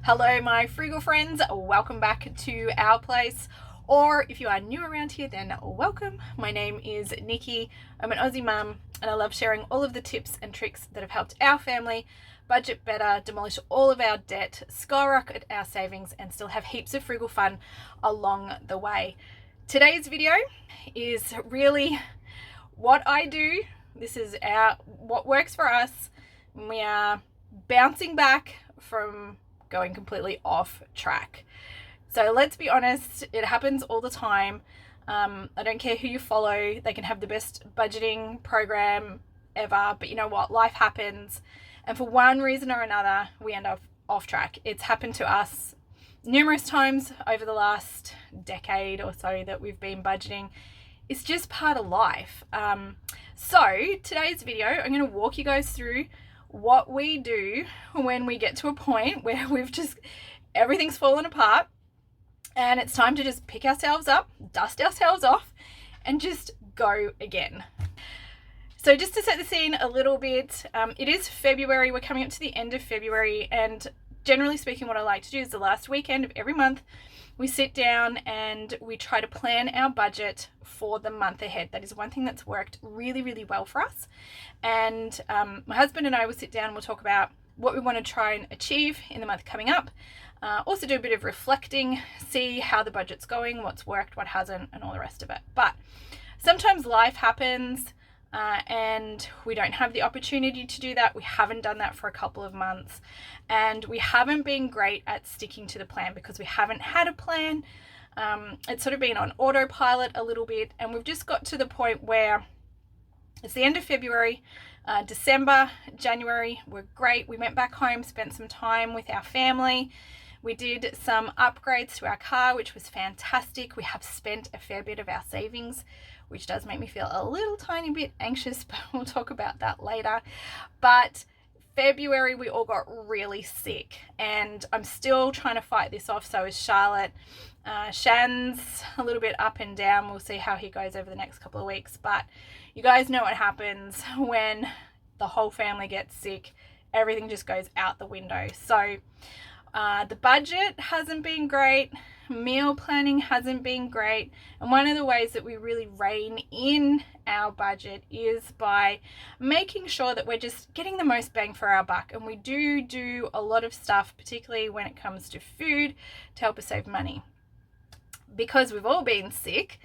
Hello my frugal friends, welcome back to our place, or if you are new around here then welcome. My name is Nikki, I'm an Aussie mum and I love sharing all of the tips and tricks that have helped our family budget better, demolish all of our debt, skyrocket our savings and still have heaps of frugal fun along the way. Today's video is really what I do. This is what works for us when we are bouncing back from going completely off track. So let's be honest, it happens all the time. I don't care who you follow, they can have the best budgeting program ever, but you know what, life happens and for one reason or another we end up off track. It's happened to us numerous times over the last decade or so that we've been budgeting. It's just part of life. So today's video I'm going to walk you guys through what we do when we get to a point where everything's fallen apart and it's time to just pick ourselves up, dust ourselves off and just go again. So just to set the scene a little bit, it is February, we're coming up to the end of February, and generally speaking what I like to do is the last weekend of every month we sit down and we try to plan our budget for the month ahead. That is one thing that's worked really, really well for us. And my husband and I will sit down and we'll talk about what we want to try and achieve in the month coming up. Also do a bit of reflecting, see how the budget's going, what's worked, what hasn't, and all the rest of it. But sometimes life happens and we don't have the opportunity to do that. We haven't done that for a couple of months and we haven't been great at sticking to the plan because we haven't had a plan. It's sort of been on autopilot a little bit, and we've just got to the point where it's the end of February, December, January were great. We went back home, spent some time with our family. We did some upgrades to our car, which was fantastic. We have spent a fair bit of our savings, which does make me feel a little tiny bit anxious, but we'll talk about that later. But February, we all got really sick and I'm still trying to fight this off. So is Charlotte. Shan's a little bit up and down. We'll see how he goes over the next couple of weeks. But you guys know what happens when the whole family gets sick. Everything just goes out the window. So the budget hasn't been great. Meal planning hasn't been great. And one of the ways that we really rein in our budget is by making sure that we're just getting the most bang for our buck. And we do a lot of stuff, particularly when it comes to food, to help us save money. Because we've all been sick,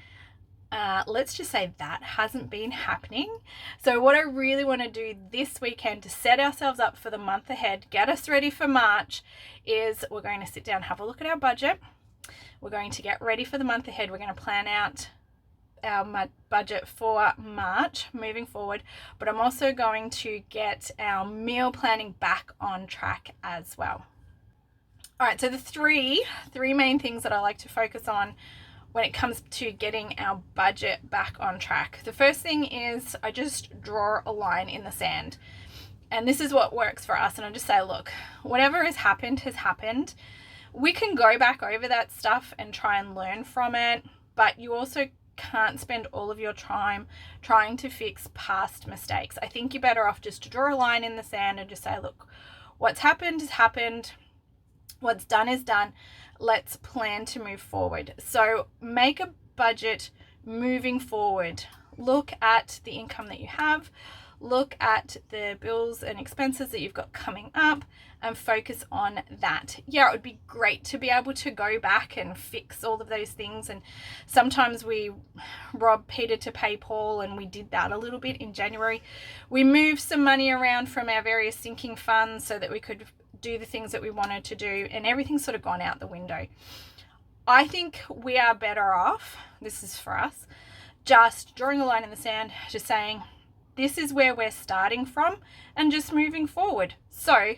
let's just say that hasn't been happening. So what I really want to do this weekend to set ourselves up for the month ahead, get us ready for March, is we're going to sit down, have a look at our budget. We're going to get ready for the month ahead. We're going to plan out our budget for March moving forward, but I'm also going to get our meal planning back on track as well. All right, so the three main things that I like to focus on when it comes to getting our budget back on track. The first thing is I just draw a line in the sand. And this is what works for us. And I just say, look, whatever has happened. We can go back over that stuff and try and learn from it, but you also can't spend all of your time trying to fix past mistakes. I think you're better off just to draw a line in the sand and just say, look, what's happened has happened. What's done is done. Let's plan to move forward. So make a budget moving forward. Look at the income that you have. Look at the bills and expenses that you've got coming up and focus on that. Yeah, it would be great to be able to go back and fix all of those things. And sometimes we rob Peter to pay Paul, and we did that a little bit in January. We moved some money around from our various sinking funds so that we could do the things that we wanted to do, and everything's sort of gone out the window. I think we are better off, this is for us, just drawing a line in the sand, just saying, this is where we're starting from and just moving forward. So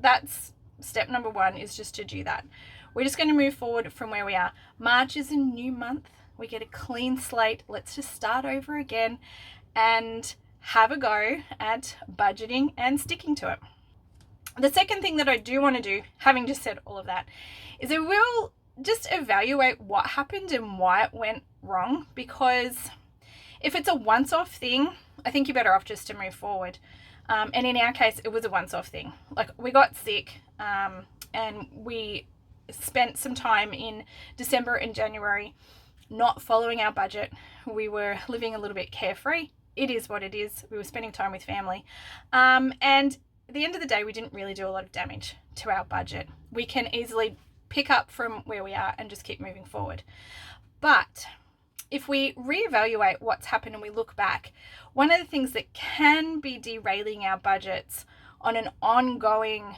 that's step number one, is just to do that. We're just going to move forward from where we are. March is a new month. We get a clean slate. Let's just start over again and have a go at budgeting and sticking to it. The second thing that I do want to do, having just said all of that, is I will just evaluate what happened and why it went wrong, because if it's a once-off thing, I think you're better off just to move forward. And in our case, it was a once-off thing. Like, we got sick and we spent some time in December and January not following our budget. We were living a little bit carefree. It is what it is. We were spending time with family. And at the end of the day, we didn't really do a lot of damage to our budget. We can easily pick up from where we are and just keep moving forward. But if we reevaluate what's happened and we look back, one of the things that can be derailing our budgets on an ongoing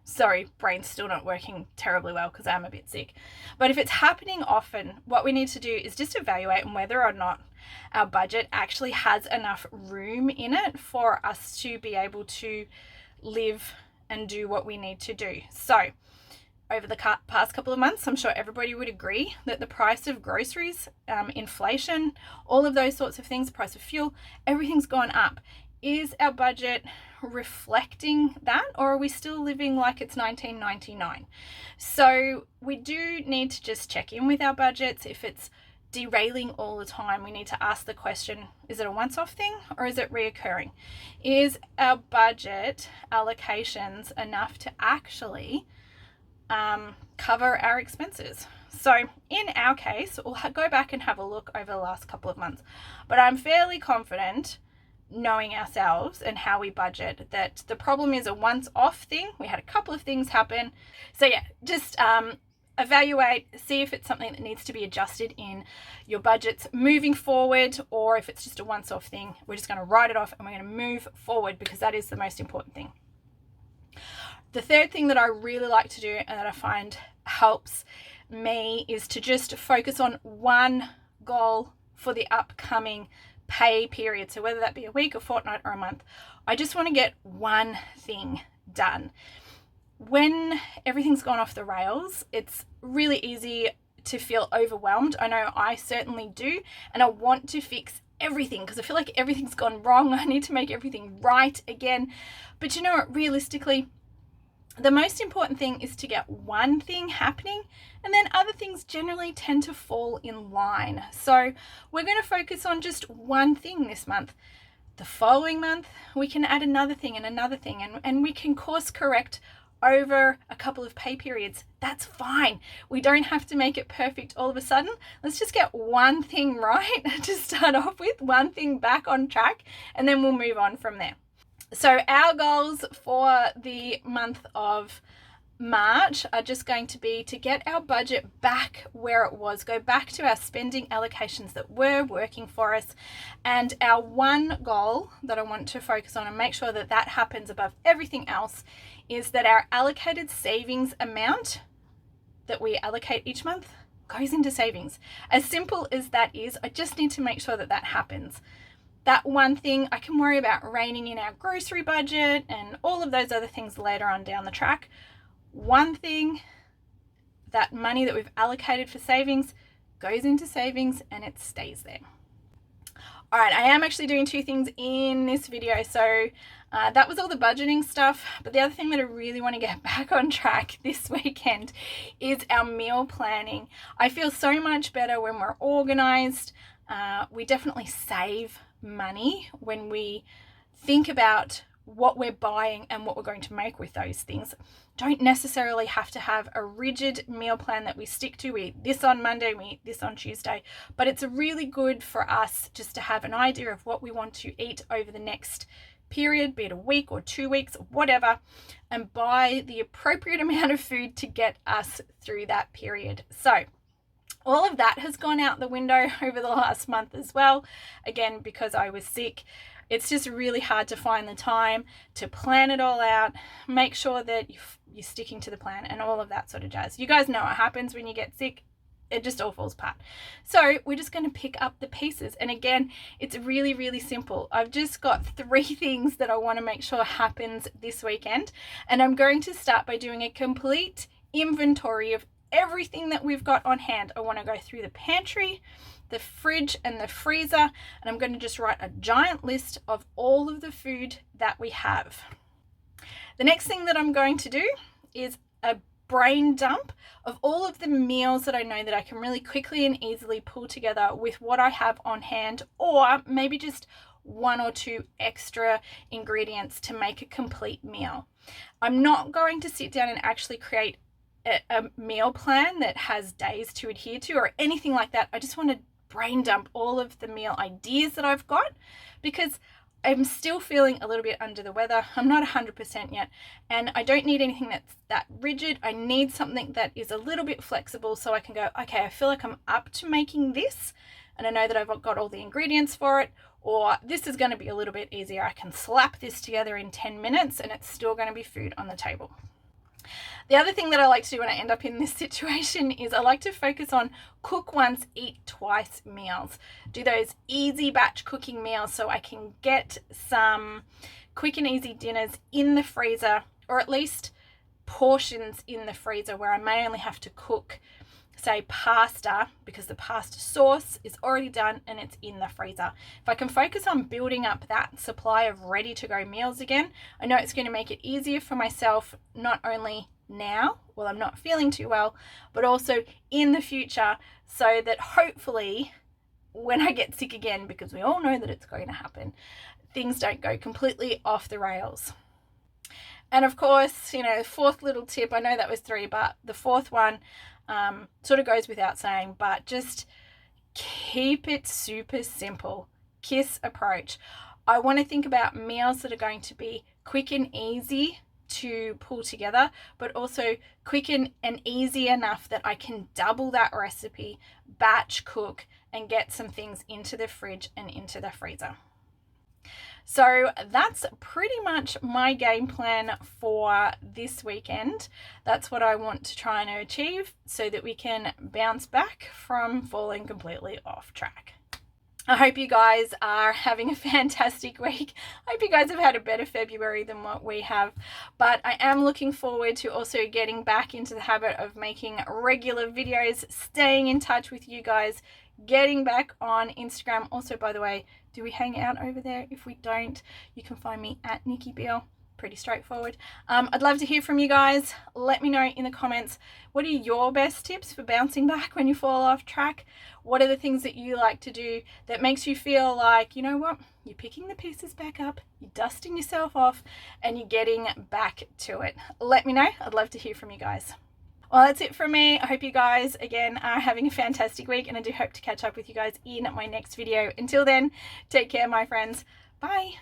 sorry, brain's still not working terribly well because I'm a bit sick. But if it's happening often, what we need to do is just evaluate whether or not our budget actually has enough room in it for us to be able to live and do what we need to do. So over the past couple of months, I'm sure everybody would agree that the price of groceries, inflation, all of those sorts of things, price of fuel, everything's gone up. Is our budget reflecting that, or are we still living like it's 1999? So we do need to just check in with our budgets. If it's derailing all the time, we need to ask the question, is it a once-off thing or is it reoccurring? Is our budget allocations enough to actually cover our expenses? So in our case, we'll go back and have a look over the last couple of months, but I'm fairly confident, knowing ourselves and how we budget, that the problem is a once-off thing. We had a couple of things happen. So yeah, just evaluate, see if it's something that needs to be adjusted in your budgets moving forward, or if it's just a once-off thing, we're just going to write it off and we're going to move forward, because that is the most important thing. The third thing that I really like to do and that I find helps me is to just focus on one goal for the upcoming pay period. So whether that be a week, a fortnight, or a month, I just want to get one thing done. When everything's gone off the rails, it's really easy to feel overwhelmed. I know I certainly do, and I want to fix everything because I feel like everything's gone wrong. I need to make everything right again. But you know what, realistically, the most important thing is to get one thing happening, and then other things generally tend to fall in line. So we're going to focus on just one thing this month. The following month, we can add another thing and another thing, and we can course correct over a couple of pay periods. That's fine. We don't have to make it perfect all of a sudden. Let's just get one thing right to start off with, one thing back on track, and then we'll move on from there. So our goals for the month of March are just going to be to get our budget back where it was, go back to our spending allocations that were working for us. And our one goal that I want to focus on and make sure that that happens above everything else is that our allocated savings amount that we allocate each month goes into savings. As simple as that is, I just need to make sure that that happens. That one thing, I can worry about reining in our grocery budget and all of those other things later on down the track. One thing, that money that we've allocated for savings goes into savings and it stays there. All right, I am actually doing two things in this video. So that was all the budgeting stuff. But the other thing that I really want to get back on track this weekend is our meal planning. I feel so much better when we're organized. We definitely save money when we think about what we're buying and what we're going to make with those things. Don't necessarily have to have a rigid meal plan that we stick to. We eat this on Monday, we eat this on Tuesday, but it's really good for us just to have an idea of what we want to eat over the next period, be it a week or 2 weeks or whatever, and buy the appropriate amount of food to get us through that period. So all of that has gone out the window over the last month as well. Again, because I was sick, it's just really hard to find the time to plan it all out, make sure that you're sticking to the plan and all of that sort of jazz. You guys know what happens when you get sick. It just all falls apart. So we're just going to pick up the pieces. And again, it's really, really simple. I've just got 3 things that I want to make sure happens this weekend. And I'm going to start by doing a complete inventory of everything that we've got on hand. I want to go through the pantry, the fridge, and the freezer, and I'm going to just write a giant list of all of the food that we have. The next thing that I'm going to do is a brain dump of all of the meals that I know that I can really quickly and easily pull together with what I have on hand, or maybe just one or two extra ingredients to make a complete meal. I'm not going to sit down and actually create a meal plan that has days to adhere to or anything like that. I just want to brain dump all of the meal ideas that I've got, because I'm still feeling a little bit under the weather. I'm not 100% yet, and I don't need anything that's that rigid. I need something that is a little bit flexible so I can go, okay, I feel like I'm up to making this and I know that I've got all the ingredients for it, or this is going to be a little bit easier. I can slap this together in 10 minutes and it's still going to be food on the table. The other thing that I like to do when I end up in this situation is I like to focus on cook once, eat twice meals. Do those easy batch cooking meals so I can get some quick and easy dinners in the freezer, or at least portions in the freezer where I may only have to cook, say, pasta, because the pasta sauce is already done and it's in the freezer. If I can focus on building up that supply of ready to go meals again, I know it's going to make it easier for myself, not only now while I'm not feeling too well, but also in the future, so that hopefully when I get sick again, because we all know that it's going to happen, things don't go completely off the rails. And of course, you know, the fourth little tip, I know that was 3, but the fourth one sort of goes without saying, but just keep it super simple. KISS approach. I want to think about meals that are going to be quick and easy to pull together, but also quick and easy enough that I can double that recipe, batch cook, and get some things into the fridge and into the freezer. So that's pretty much my game plan for this weekend. That's what I want to try and achieve so that we can bounce back from falling completely off track. I hope you guys are having a fantastic week. I hope you guys have had a better February than what we have. But I am looking forward to also getting back into the habit of making regular videos, staying in touch with you guys, getting back on Instagram. Also, by the way, do we hang out over there? If we don't, you can find me at Nikki Beale. Pretty straightforward. I'd love to hear from you guys. Let me know in the comments, what are your best tips for bouncing back when you fall off track? What are the things that you like to do that makes you feel like, you know what, you're picking the pieces back up, you're dusting yourself off, and you're getting back to it? Let me know. I'd love to hear from you guys. Well, that's it from me. I hope you guys, again, are having a fantastic week, and I do hope to catch up with you guys in my next video. Until then, take care, my friends. Bye.